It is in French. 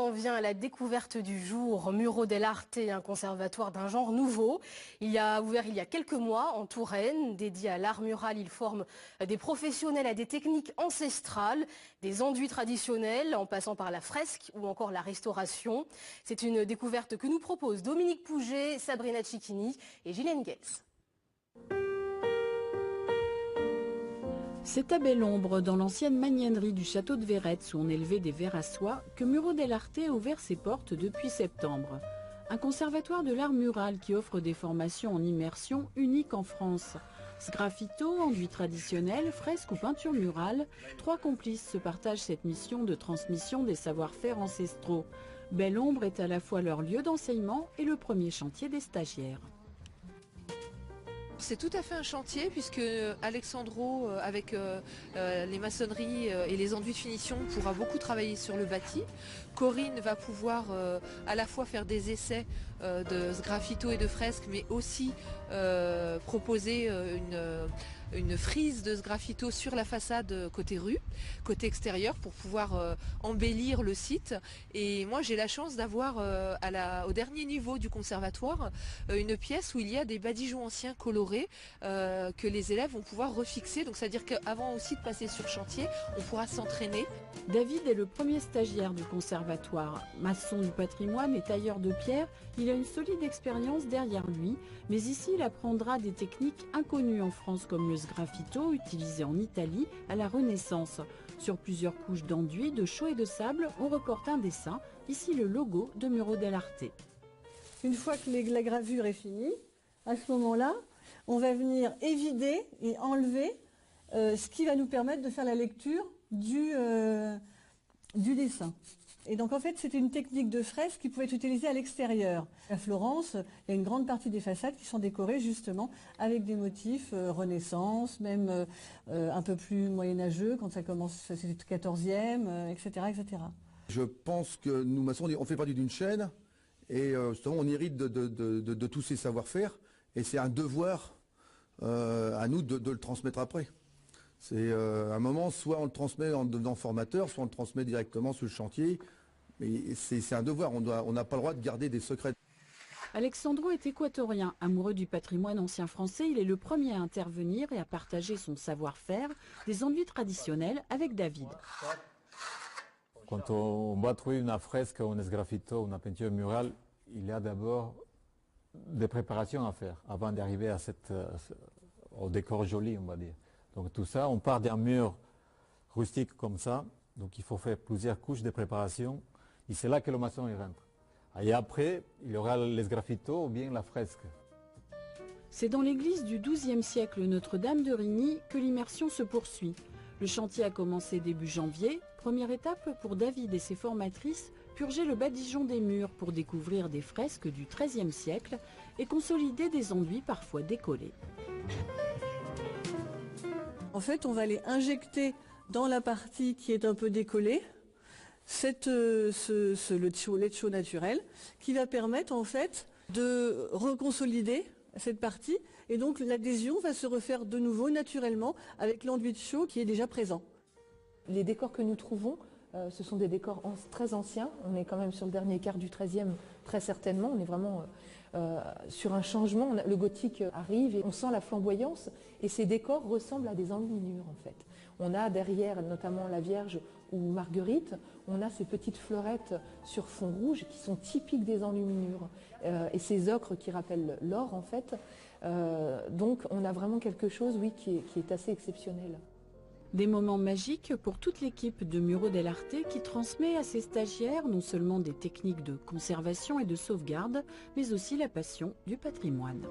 j'en viens à la découverte du jour. Muro dell'Arte, un conservatoire d'un genre nouveau. Il a ouvert il y a quelques mois en Touraine. Dédié à l'art mural, il forme des professionnels à des techniques ancestrales, des enduits traditionnels en passant par la fresque ou encore la restauration. C'est une découverte que nous proposent Dominique Pouget, Sabrina Cicchini et Gillian Gels. C'est à Belle-Ombre, dans l'ancienne magnanerie du château de Véretz, où on élevait des vers à soie, que Muro dell'Arte a ouvert ses portes depuis septembre. Un conservatoire de l'art mural qui offre des formations en immersion uniques en France. Sgraffito, enduit traditionnel, fresque ou peinture murale, 3 complices se partagent cette mission de transmission des savoir-faire ancestraux. Belle-Ombre est à la fois leur lieu d'enseignement et le premier chantier des stagiaires. C'est tout à fait un chantier puisque Alexandro, avec les maçonneries et les enduits de finition, pourra beaucoup travailler sur le bâti. Corinne va pouvoir à la fois faire des essais de sgraffito et de fresque, mais aussi proposer une frise de sgraffito sur la façade côté rue, côté extérieur, pour pouvoir embellir le site. Et moi j'ai la chance d'avoir au dernier niveau du conservatoire une pièce où il y a des badigeons anciens colorés que les élèves vont pouvoir refixer. Donc c'est-à-dire qu'avant aussi de passer sur chantier, on pourra s'entraîner. David est le premier stagiaire du conservatoire. Maçon du patrimoine et tailleur de pierre, il a une solide expérience derrière lui, mais ici il apprendra des techniques inconnues en France comme le sgraffito utilisé en Italie à la Renaissance. Sur plusieurs couches d'enduit, de chaux et de sable, on reporte un dessin, ici le logo de Muro dell'Arte. Une fois que la gravure est finie, à ce moment-là, on va venir évider et enlever ce qui va nous permettre de faire la lecture du dessin. Et donc en fait c'est une technique de fresque qui pouvait être utilisée à l'extérieur. À Florence, il y a une grande partie des façades qui sont décorées justement avec des motifs Renaissance, même un peu plus moyenâgeux quand ça commence, c'est le 14e, etc., etc. Je pense que nous maçons, on fait partie d'une chaîne et justement on hérite de tous ces savoir-faire et c'est un devoir à nous de le transmettre après. C'est un moment, soit on le transmet en devenant formateur, soit on le transmet directement sur le chantier. Mais c'est un devoir, on n'a pas le droit de garder des secrets. Alexandro est équatorien, amoureux du patrimoine ancien français. Il est le premier à intervenir et à partager son savoir-faire des enduits traditionnels avec David. Quand on va trouver une fresque, un sgraffito, une peinture murale, il y a d'abord des préparations à faire avant d'arriver au décor joli, on va dire. Donc tout ça, on part d'un mur rustique comme ça, donc il faut faire plusieurs couches de préparation, et c'est là que le maçon il rentre. Et après, il y aura les sgraffitos ou bien la fresque. C'est dans l'église du XIIe siècle Notre-Dame de Rigny que l'immersion se poursuit. Le chantier a commencé début janvier. Première étape pour David et ses formatrices, purger le badigeon des murs pour découvrir des fresques du XIIIe siècle et consolider des enduits parfois décollés. En fait, on va aller injecter dans la partie qui est un peu décollée le leccio naturel qui va permettre en fait de reconsolider cette partie et donc l'adhésion va se refaire de nouveau naturellement avec l'enduit de chaux qui est déjà présent. Les décors que nous trouvons, ce sont des décors très anciens. On est quand même sur le dernier quart du XIIIe, très certainement. On est vraiment sur un changement. Le gothique arrive et on sent la flamboyance. Et ces décors ressemblent à des enluminures en fait. On a derrière, notamment la Vierge ou Marguerite, on a ces petites fleurettes sur fond rouge qui sont typiques des enluminures. Et ces ocres qui rappellent l'or en fait. Donc on a vraiment quelque chose, oui, qui est assez exceptionnel. Des moments magiques pour toute l'équipe de Muro dell'Arte qui transmet à ses stagiaires non seulement des techniques de conservation et de sauvegarde, mais aussi la passion du patrimoine.